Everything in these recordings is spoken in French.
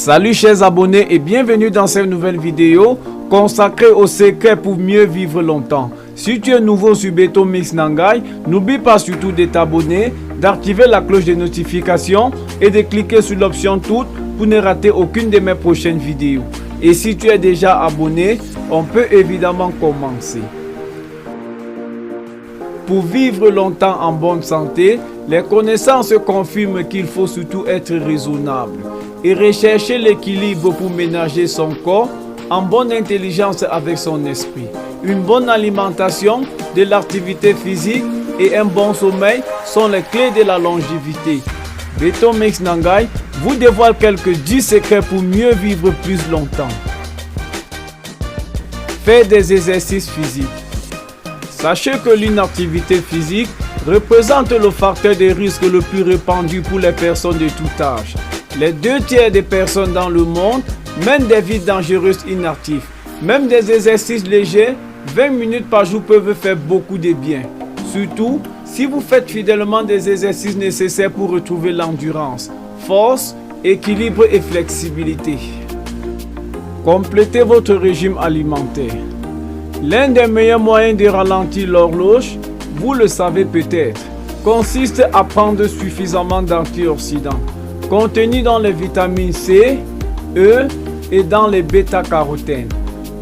Salut chers abonnés et bienvenue dans cette nouvelle vidéo consacrée aux secrets pour mieux vivre longtemps. Si tu es nouveau sur Beto Mix Nangai, n'oublie pas surtout de t'abonner, d'activer la cloche de notification et de cliquer sur l'option toutes pour ne rater aucune de mes prochaines vidéos. Et si tu es déjà abonné, on peut évidemment commencer. Pour vivre longtemps en bonne santé, les connaissances confirment qu'il faut surtout être raisonnable et rechercher l'équilibre pour ménager son corps en bonne intelligence avec son esprit. Une bonne alimentation, de l'activité physique et un bon sommeil sont les clés de la longévité. Beto Mix Nangai vous dévoile quelques 10 secrets pour mieux vivre plus longtemps. Faire des exercices physiques. Sachez que l'inactivité physique représente le facteur de risque le plus répandu pour les personnes de tout âge. Les 2/3 des personnes dans le monde mènent des vies dangereuses inactives. Même des exercices légers, 20 minutes par jour peuvent faire beaucoup de bien. Surtout, si vous faites fidèlement des exercices nécessaires pour retrouver l'endurance, force, équilibre et flexibilité. Complétez votre régime alimentaire. L'un des meilleurs moyens de ralentir l'horloge, vous le savez peut-être, consiste à prendre suffisamment d'antioxydants, contenus dans les vitamines C, E et dans les bêta-carotènes.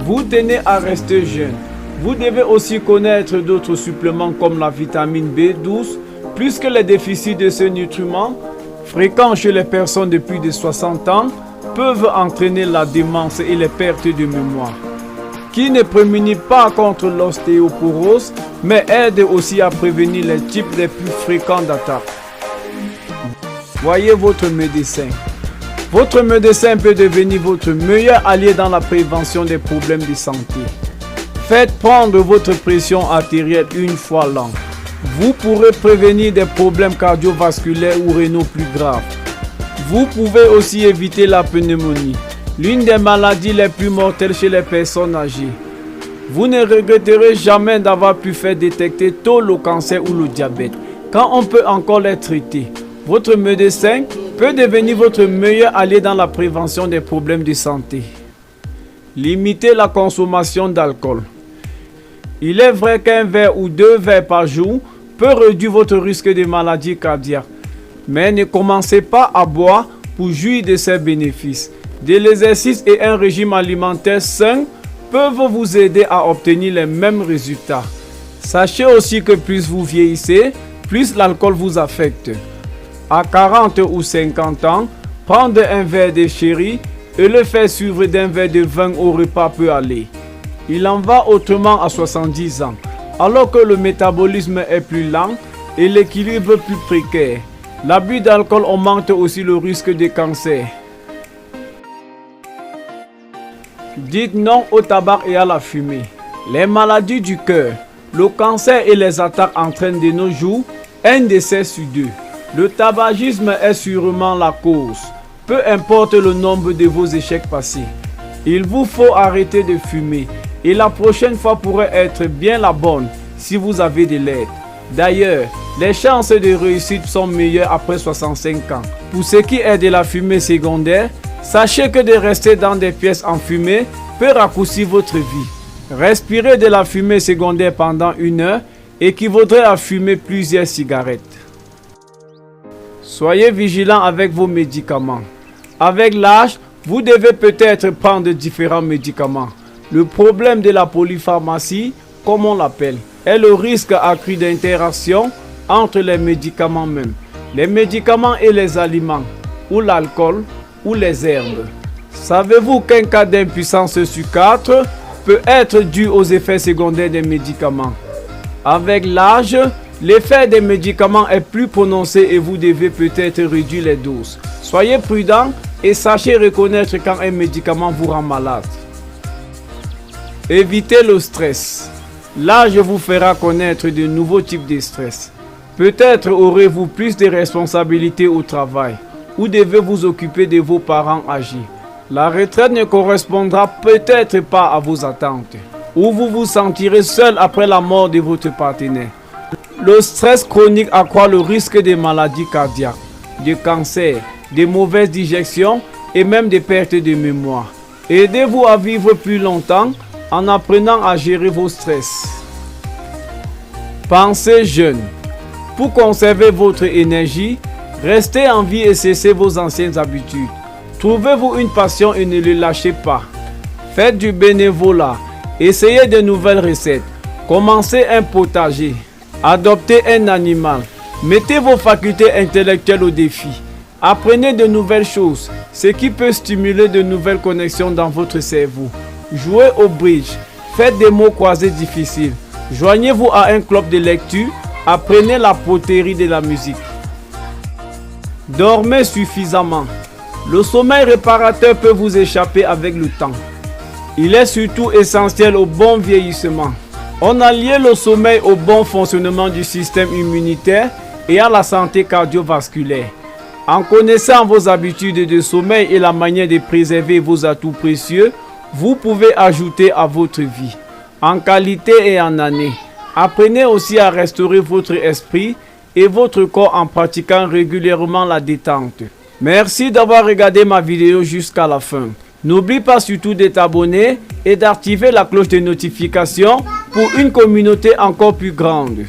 Vous tenez à rester jeune. Vous devez aussi connaître d'autres suppléments comme la vitamine B12, puisque les déficits de ce nutriment, fréquents chez les personnes de plus de 60 ans, peuvent entraîner la démence et les pertes de mémoire, qui ne prémunit pas contre l'ostéoporose, mais aide aussi à prévenir les types les plus fréquents d'attaques. Voyez votre médecin. Votre médecin peut devenir votre meilleur allié dans la prévention des problèmes de santé. Faites prendre votre pression artérielle une fois l'an. Vous pourrez prévenir des problèmes cardiovasculaires ou rénaux plus graves. Vous pouvez aussi éviter la pneumonie, l'une des maladies les plus mortelles chez les personnes âgées. Vous ne regretterez jamais d'avoir pu faire détecter tôt le cancer ou le diabète, quand on peut encore les traiter. Votre médecin peut devenir votre meilleur allié dans la prévention des problèmes de santé. Limitez la consommation d'alcool. Il est vrai qu'un verre ou 2 verres par jour peut réduire votre risque de maladie cardiaque. Mais ne commencez pas à boire pour jouir de ses bénéfices. De l'exercice et un régime alimentaire sain peuvent vous aider à obtenir les mêmes résultats. Sachez aussi que plus vous vieillissez, plus l'alcool vous affecte. À 40 ou 50 ans, prendre un verre de sherry et le faire suivre d'un verre de vin au repas peut aller. Il en va autrement à 70 ans, alors que le métabolisme est plus lent et l'équilibre plus précaire. L'abus d'alcool augmente aussi le risque de cancer. Dites non au tabac et à la fumée. Les maladies du cœur, le cancer et les attaques entraînent de nos jours un décès sur 2. Le tabagisme est sûrement la cause, peu importe le nombre de vos échecs passés. Il vous faut arrêter de fumer et la prochaine fois pourrait être bien la bonne si vous avez de l'aide. D'ailleurs, les chances de réussite sont meilleures après 65 ans. Pour ce qui est de la fumée secondaire, sachez que de rester dans des pièces enfumées peut raccourcir votre vie. Respirer de la fumée secondaire pendant 1 heure équivaudrait à fumer plusieurs cigarettes. Soyez vigilant avec vos médicaments. Avec l'âge, vous devez peut-être prendre différents médicaments. Le problème de la polypharmacie, comme on l'appelle, est le risque accru d'interaction entre les médicaments même, les médicaments et les aliments, ou l'alcool, ou les herbes. Savez-vous qu'un cas d'impuissance sur 4 peut être dû aux effets secondaires des médicaments? Avec l'âge, l'effet des médicaments est plus prononcé et vous devez peut-être réduire les doses. Soyez prudent et sachez reconnaître quand un médicament vous rend malade. Évitez le stress. L'âge vous fera connaître de nouveaux types de stress. Peut-être aurez-vous plus de responsabilités au travail ou devez vous occuper de vos parents âgés. La retraite ne correspondra peut-être pas à vos attentes ou vous vous sentirez seul après la mort de votre partenaire. Le stress chronique accroît le risque de maladies cardiaques, de cancer, de mauvaises digestions et même des pertes de mémoire. Aidez-vous à vivre plus longtemps en apprenant à gérer vos stress. Pensez jeune. Pour conserver votre énergie, restez en vie et cessez vos anciennes habitudes. Trouvez-vous une passion et ne le lâchez pas. Faites du bénévolat. Essayez de nouvelles recettes. Commencez un potager. Adoptez un animal. Mettez vos facultés intellectuelles au défi. Apprenez de nouvelles choses, ce qui peut stimuler de nouvelles connexions dans votre cerveau. Jouez au bridge. Faites des mots croisés difficiles. Joignez-vous à un club de lecture. Apprenez la poterie de la musique. Dormez suffisamment. Le sommeil réparateur peut vous échapper avec le temps. Il est surtout essentiel au bon vieillissement. On a lié le sommeil au bon fonctionnement du système immunitaire et à la santé cardiovasculaire. En connaissant vos habitudes de sommeil et la manière de préserver vos atouts précieux, vous pouvez ajouter à votre vie, en qualité et en année. Apprenez aussi à restaurer votre esprit et votre corps en pratiquant régulièrement la détente. Merci d'avoir regardé ma vidéo jusqu'à la fin. N'oublie pas surtout de t'abonner et d'activer la cloche de notification pour une communauté encore plus grande.